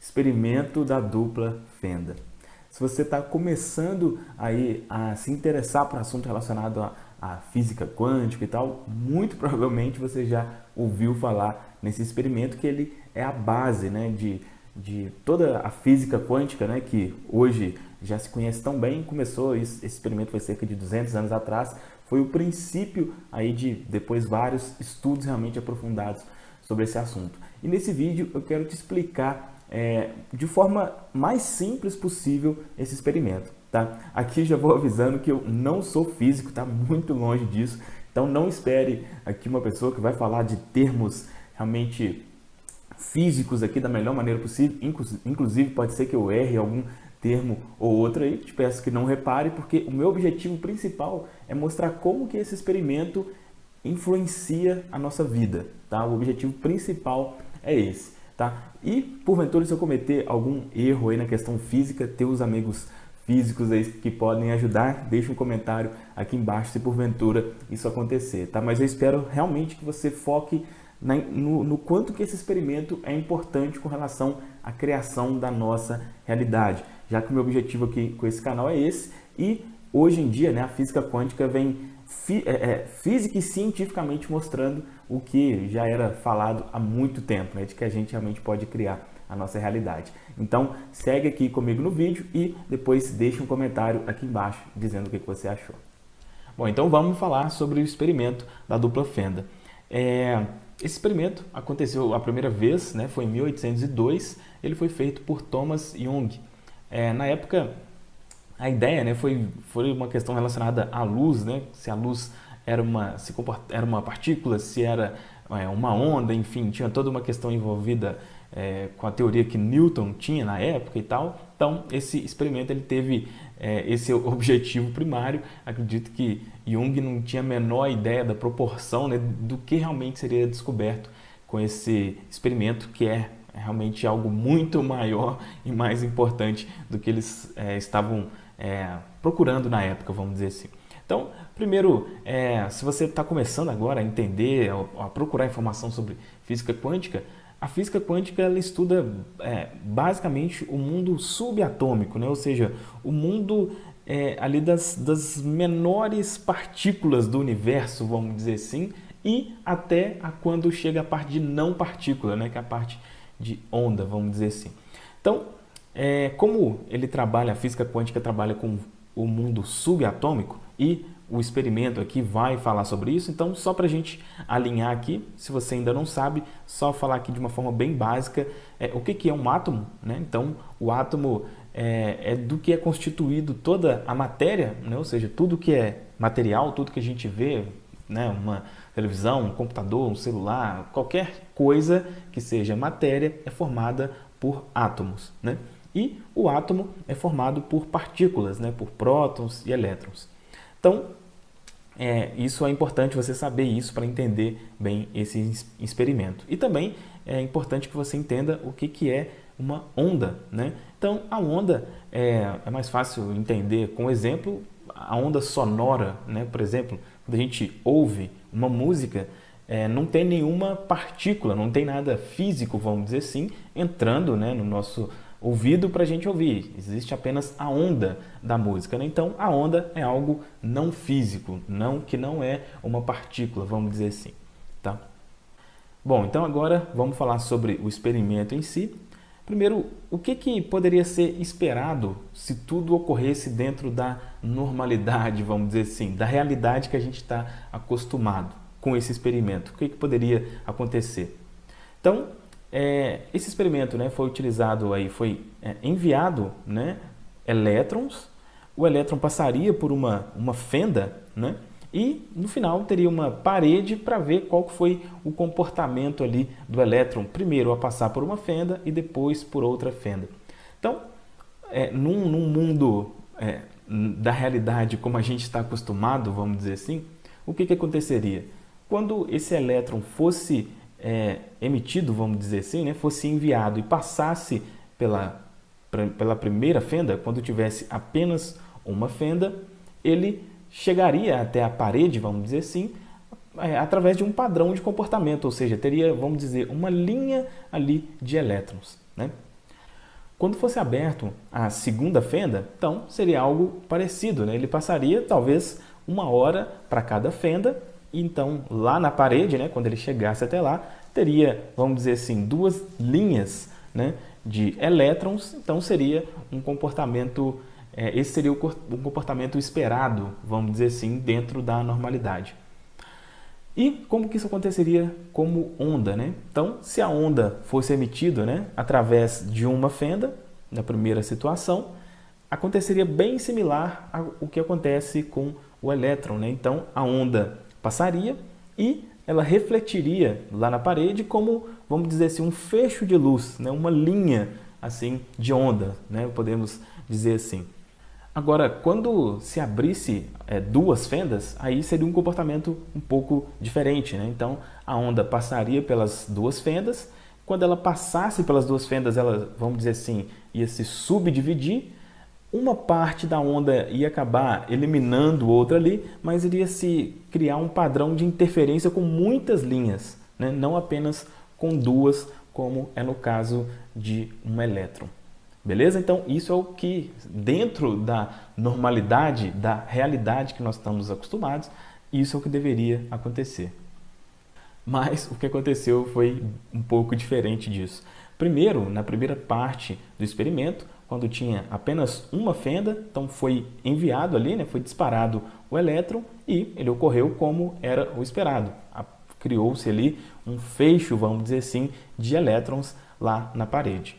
experimento da dupla fenda. Se você está começando aí a se interessar por assunto relacionado à física quântica e tal, muito provavelmente você já ouviu falar nesse experimento, que ele é a base, né, de toda a física quântica, né, que hoje já se conhece tão bem. Esse experimento foi cerca de 200 anos atrás, foi o princípio aí de depois vários estudos realmente aprofundados sobre esse assunto. E nesse vídeo eu quero te explicar de forma mais simples possível esse experimento, tá? Aqui já vou avisando que eu não sou físico, tá? Muito longe disso, então não espere aqui uma pessoa que vai falar de termos realmente físicos aqui da melhor maneira possível. Inclusive pode ser que eu erre algum termo ou outro aí, te peço que não repare, porque o meu objetivo principal é mostrar como que esse experimento influencia a nossa vida, tá? O objetivo principal é esse, tá? E porventura, se eu cometer algum erro aí na questão física, teus amigos físicos aí que podem ajudar, deixa um comentário aqui embaixo se porventura isso acontecer, tá? Mas eu espero realmente que você foque no quanto que esse experimento é importante com relação à criação da nossa realidade, já que o meu objetivo aqui com esse canal é esse. E hoje em dia, né, a física quântica vem física e cientificamente mostrando o que já era falado há muito tempo, né, de que a gente realmente pode criar a nossa realidade. Então segue aqui comigo no vídeo e depois deixa um comentário aqui embaixo dizendo o que você achou. Bom, então vamos falar sobre o experimento da dupla fenda. Esse experimento aconteceu a primeira vez, né, foi em 1802, ele foi feito por Thomas Young. Na época, a ideia, né, foi uma questão relacionada à luz, né, se a luz era uma partícula, se era uma onda, enfim, tinha toda uma questão envolvida com a teoria que Newton tinha na época e tal. Então, esse experimento ele teve esse objetivo primário. Acredito que Jung não tinha a menor ideia da proporção, né, do que realmente seria descoberto com esse experimento, que é realmente algo muito maior e mais importante do que eles estavam procurando na época, vamos dizer assim. Então, primeiro, se você está começando agora a entender, a procurar informação sobre física quântica, a física quântica ela estuda basicamente o mundo subatômico, né? Ou seja, o mundo ali das menores partículas do universo, vamos dizer assim, e até quando chega a parte de não partícula, né? Que é a parte de onda, vamos dizer assim. Então, como a física quântica trabalha com o mundo subatômico, e o experimento aqui vai falar sobre isso, então só para a gente alinhar aqui, se você ainda não sabe, só falar aqui de uma forma bem básica o que é um átomo, né? Então o átomo é do que é constituído toda a matéria, né? Ou seja, tudo que é material, tudo que a gente vê, né? Uma televisão, um computador, um celular, qualquer coisa que seja matéria é formada por átomos, né? E o átomo é formado por partículas, né? Por prótons e elétrons. Então, isso é importante você saber isso para entender bem esse experimento. E também é importante que você entenda o que é uma onda, né? Então, a onda é mais fácil entender com exemplo, a onda sonora, né? Por exemplo, quando a gente ouve uma música, não tem nenhuma partícula, não tem nada físico, vamos dizer assim, entrando, né, no nosso ouvido para a gente ouvir. Existe apenas a onda da música, né? Então a onda é algo não físico, que não é uma partícula, vamos dizer assim, tá? Bom, então agora vamos falar sobre o experimento em si. Primeiro, o que poderia ser esperado se tudo ocorresse dentro da normalidade, vamos dizer assim, da realidade que a gente está acostumado com esse experimento? O que poderia acontecer? Então, esse experimento, né, foi enviado, né, elétrons. O elétron passaria por uma fenda, né, e no final teria uma parede para ver qual foi o comportamento ali do elétron, primeiro a passar por uma fenda e depois por outra fenda. Então, num mundo da realidade como a gente está acostumado, vamos dizer assim, o que aconteceria? Quando esse elétron fosse emitido, vamos dizer assim, né, fosse enviado e passasse pela primeira fenda, quando tivesse apenas uma fenda, ele chegaria até a parede, vamos dizer assim, através de um padrão de comportamento, ou seja, teria, vamos dizer, uma linha ali de elétrons, né? Quando fosse aberto a segunda fenda, então seria algo parecido, né? Ele passaria talvez 1 hora para cada fenda, e então lá na parede, né, quando ele chegasse até lá, teria, vamos dizer assim, 2 linhas, né, de elétrons. Então seria um comportamento, esse seria o comportamento esperado, vamos dizer assim, dentro da normalidade. E como que isso aconteceria como onda, né? Então, se a onda fosse emitida, né, através de uma fenda, na primeira situação, aconteceria bem similar ao que acontece com o elétron, né? Então, a onda passaria e ela refletiria lá na parede como, vamos dizer assim, um fecho de luz, né? Uma linha assim de onda, né? Podemos dizer assim. Agora, quando se abrisse 2 fendas, aí seria um comportamento um pouco diferente, né? Então, a onda passaria pelas 2 fendas. Quando ela passasse pelas 2 fendas, ela, vamos dizer assim, ia se subdividir. Uma parte da onda ia acabar eliminando outra ali, mas iria se criar um padrão de interferência com muitas linhas, né? Não apenas com 2, como é no caso de um elétron. Beleza? Então, isso é o que, dentro da normalidade, da realidade que nós estamos acostumados, isso é o que deveria acontecer. Mas o que aconteceu foi um pouco diferente disso. Primeiro, na primeira parte do experimento, quando tinha apenas uma fenda, então foi enviado ali, né, foi disparado o elétron e ele ocorreu como era o esperado. Criou-se ali um fecho, vamos dizer assim, de elétrons lá na parede.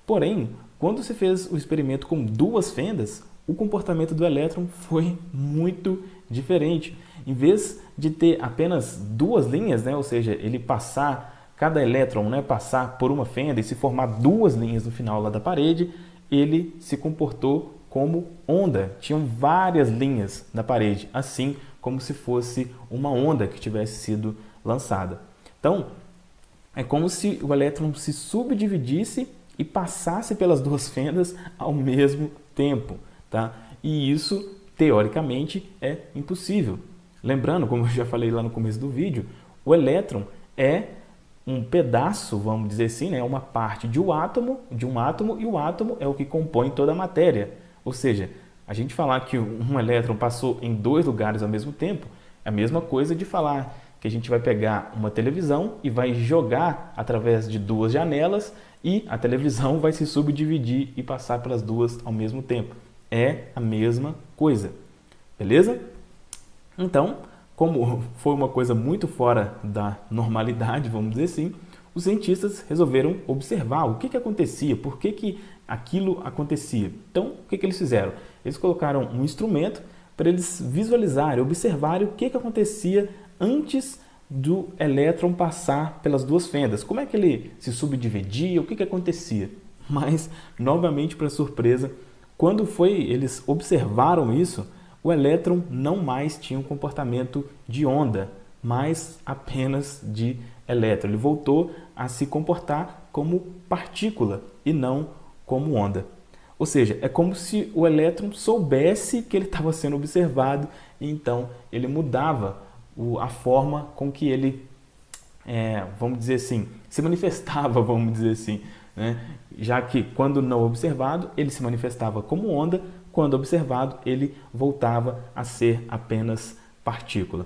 Porém, quando se fez o experimento com 2 fendas, o comportamento do elétron foi muito diferente. Em vez de ter apenas 2 linhas, né, ou seja, ele passar, cada elétron, né, passar por uma fenda e se formar 2 linhas no final lá da parede, ele se comportou como onda. Tinham várias linhas na parede, assim como se fosse uma onda que tivesse sido lançada. Então, é como se o elétron se subdividisse e passasse pelas 2 fendas ao mesmo tempo, tá? E isso, teoricamente, é impossível. Lembrando, como eu já falei lá no começo do vídeo, o elétron é um pedaço, vamos dizer assim, né? Uma parte de um átomo, e o átomo é o que compõe toda a matéria. Ou seja, a gente falar que um elétron passou em 2 lugares ao mesmo tempo, é a mesma coisa de falar que a gente vai pegar uma televisão e vai jogar através de 2 janelas e a televisão vai se subdividir e passar pelas 2 ao mesmo tempo. É a mesma coisa, beleza? Então, como foi uma coisa muito fora da normalidade, vamos dizer assim, os cientistas resolveram observar o que acontecia, por que aquilo acontecia. Então, o que eles fizeram? Eles colocaram um instrumento para eles visualizarem, observarem o que acontecia antes do elétron passar pelas 2 fendas. Como é que ele se subdividia, o que acontecia? Mas, novamente, para surpresa, quando eles observaram isso, o elétron não mais tinha um comportamento de onda, mas apenas de elétron. Ele voltou a se comportar como partícula e não como onda. Ou seja, é como se o elétron soubesse que ele estava sendo observado e então ele mudava a forma com que ele, vamos dizer assim, se manifestava, vamos dizer assim, né? Já que quando não observado, ele se manifestava como onda, quando observado, ele voltava a ser apenas partícula.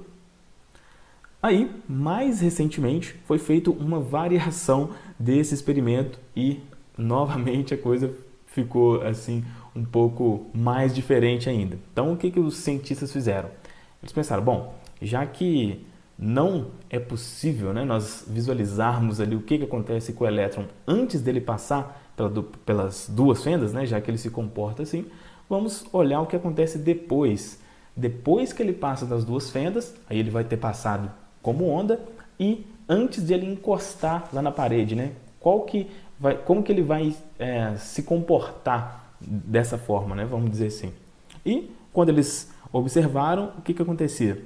Aí, mais recentemente, foi feita uma variação desse experimento e, novamente, a coisa ficou assim um pouco mais diferente ainda. Então, o que os cientistas fizeram? Eles pensaram, bom, já que não é possível, né, nós visualizarmos ali o que acontece com o elétron antes dele passar pelas 2 fendas, né, já que ele se comporta assim, vamos olhar o que acontece depois. Depois que ele passa das 2 fendas, aí ele vai ter passado como onda e antes de ele encostar lá na parede, né, como que ele vai se comportar dessa forma, né, vamos dizer assim. E quando eles observaram, o que acontecia?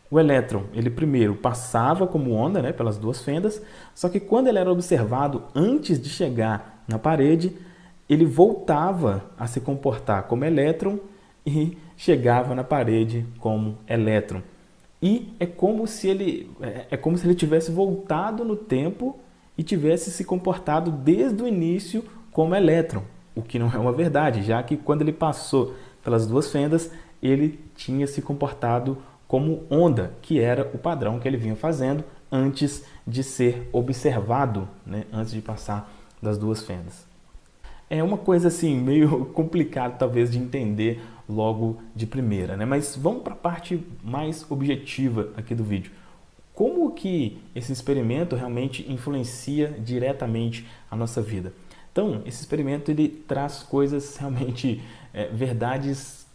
O elétron, ele primeiro passava como onda, né, pelas 2 fendas, só que quando ele era observado antes de chegar na parede, ele voltava a se comportar como elétron e chegava na parede como elétron. E é como se ele tivesse voltado no tempo e tivesse se comportado desde o início como elétron, o que não é uma verdade, já que quando ele passou pelas duas fendas, ele tinha se comportado como onda, que era o padrão que ele vinha fazendo antes de ser observado, né? Antes de passar das duas fendas. É uma coisa assim meio complicada talvez de entender logo de primeira, né? Mas vamos para a parte mais objetiva aqui do vídeo. Como que esse experimento realmente influencia diretamente a nossa vida? Então, esse experimento ele traz coisas realmente, verdades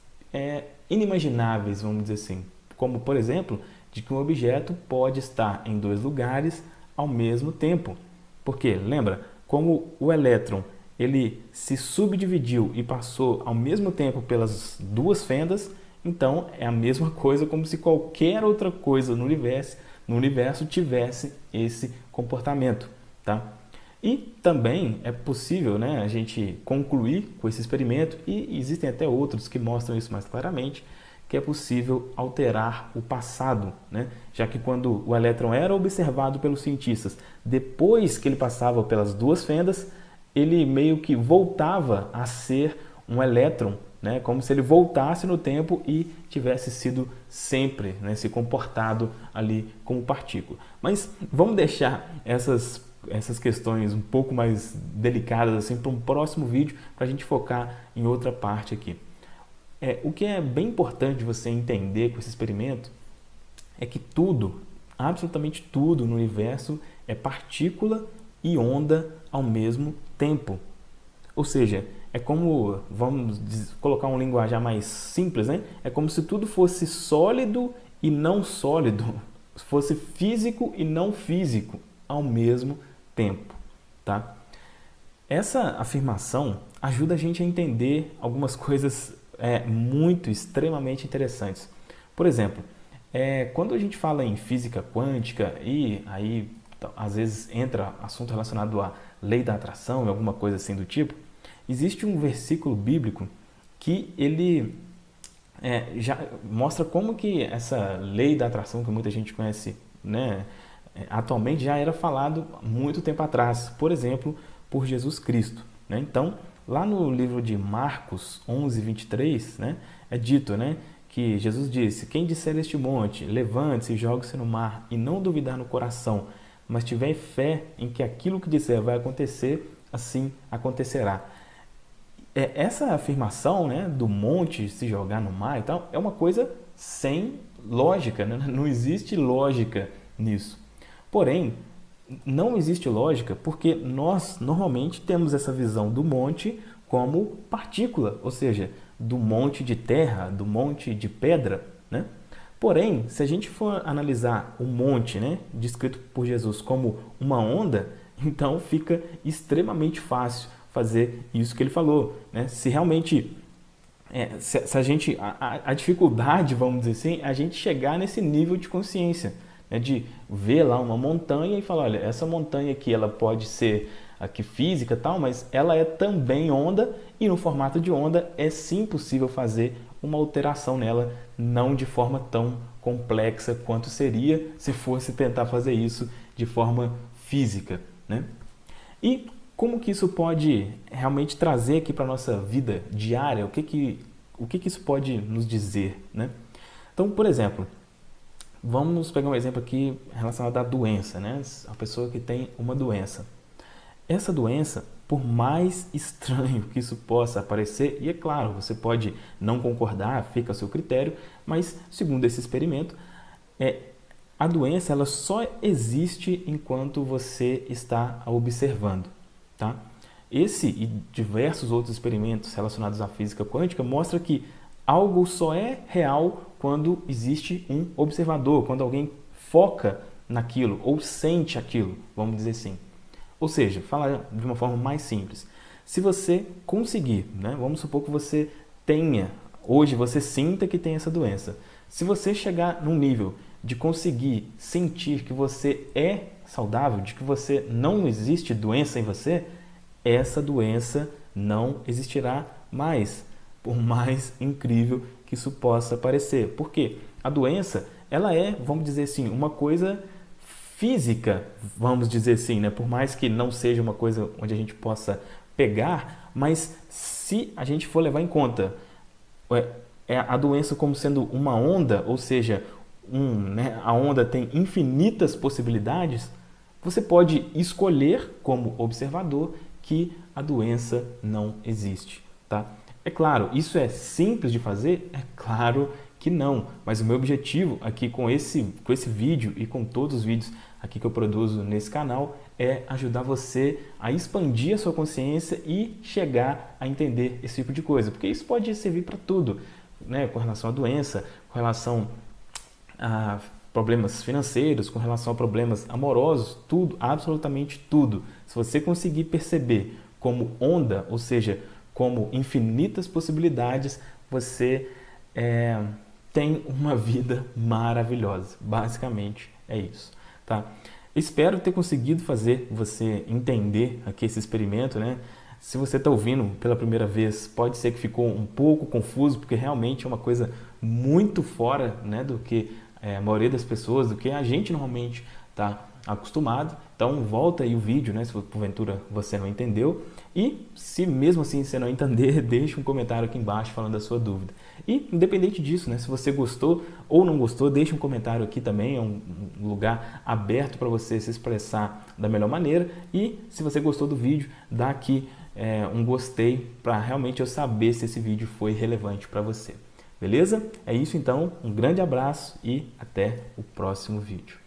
inimagináveis, vamos dizer assim. Como, por exemplo, de que um objeto pode estar em dois lugares ao mesmo tempo. Porque, lembra, como o elétron ele se subdividiu e passou ao mesmo tempo pelas duas fendas, então é a mesma coisa como se qualquer outra coisa no universo tivesse esse comportamento, tá? E também é possível, né, a gente concluir com esse experimento, e existem até outros que mostram isso mais claramente, que é possível alterar o passado, né? Já que quando o elétron era observado pelos cientistas, depois que ele passava pelas duas fendas, ele meio que voltava a ser um elétron, né? Como se ele voltasse no tempo e tivesse sido sempre, né, se comportado ali como partícula. Mas vamos deixar essas questões um pouco mais delicadas assim para um próximo vídeo, para a gente focar em outra parte aqui. O que é bem importante você entender com esse experimento é que tudo, absolutamente tudo no universo é partícula e onda ao mesmo tempo. Ou seja, é como, vamos colocar um linguajar mais simples, né? É como se tudo fosse sólido e não sólido, fosse físico e não físico ao mesmo tempo, tá? Essa afirmação ajuda a gente a entender algumas coisas extremamente interessantes. Por exemplo, quando a gente fala em física quântica e aí às vezes entra assunto relacionado à lei da atração e alguma coisa assim do tipo, existe um versículo bíblico que ele já mostra como que essa lei da atração que muita gente conhece, né, atualmente já era falado muito tempo atrás, por exemplo, por Jesus Cristo, né? Então, lá no livro de Marcos 11, 23, né, é dito, né, que Jesus disse: quem disser este monte, levante-se e jogue-se no mar, e não duvidar no coração, mas tiver fé em que aquilo que disser vai acontecer, assim acontecerá. Essa afirmação, né, do monte se jogar no mar e tal, é uma coisa sem lógica, né? Não existe lógica nisso. Porém, não existe lógica porque nós normalmente temos essa visão do monte como partícula, ou seja, do monte de terra, do monte de pedra, né? Porém, se a gente for analisar o monte, né, descrito por Jesus como uma onda, então fica extremamente fácil fazer isso que ele falou, né? Se realmente se a gente a dificuldade, vamos dizer assim, é a gente chegar nesse nível de consciência, né, de ver lá uma montanha e falar, olha, essa montanha aqui ela pode ser aqui física e tal, mas ela é também onda, e no formato de onda é sim possível fazer uma alteração nela, não de forma tão complexa quanto seria se fosse tentar fazer isso de forma física, né? E como que isso pode realmente trazer aqui para a nossa vida diária? O que isso pode nos dizer, né? Então, por exemplo, vamos pegar um exemplo aqui relacionado à doença, né? A pessoa que tem uma doença. Essa doença, por mais estranho que isso possa parecer, e é claro, você pode não concordar, fica a seu critério, mas segundo esse experimento, a doença ela só existe enquanto você está a observando, tá? Esse e diversos outros experimentos relacionados à física quântica mostram que algo só é real quando existe um observador, quando alguém foca naquilo ou sente aquilo, vamos dizer assim. Ou seja, falar de uma forma mais simples, se você conseguir, né, vamos supor que você tenha, hoje você sinta que tem essa doença, se você chegar num nível de conseguir sentir que você é saudável, de que você não existe doença em você, essa doença não existirá mais, por mais incrível que isso possa parecer. Porque a doença, ela é, vamos dizer assim, uma coisa física, vamos dizer assim, né? Por mais que não seja uma coisa onde a gente possa pegar, mas se a gente for levar em conta a doença como sendo uma onda, ou seja, a onda tem infinitas possibilidades, você pode escolher como observador que a doença não existe, tá? É claro, isso é simples de fazer? É claro que não, mas o meu objetivo aqui com esse vídeo e com todos os vídeos aqui que eu produzo nesse canal é ajudar você a expandir a sua consciência e chegar a entender esse tipo de coisa, porque isso pode servir para tudo, né? Com relação à doença, com relação a problemas financeiros, com relação a problemas amorosos, tudo, absolutamente tudo. Se você conseguir perceber como onda, ou seja, como infinitas possibilidades, você tem uma vida maravilhosa. Basicamente é isso, tá? Espero ter conseguido fazer você entender aqui esse experimento, né? Se você está ouvindo pela primeira vez, pode ser que ficou um pouco confuso, porque realmente é uma coisa muito fora, né, do que a maioria das pessoas, do que a gente normalmente está acostumado. Então volta aí o vídeo, né, se porventura você não entendeu, e se mesmo assim você não entender, deixa um comentário aqui embaixo falando da sua dúvida. E independente disso, né, se você gostou ou não gostou, deixa um comentário aqui também, é um lugar aberto para você se expressar da melhor maneira. E se você gostou do vídeo, dá aqui um gostei para realmente eu saber se esse vídeo foi relevante para você. Beleza? É isso então, um grande abraço e até o próximo vídeo.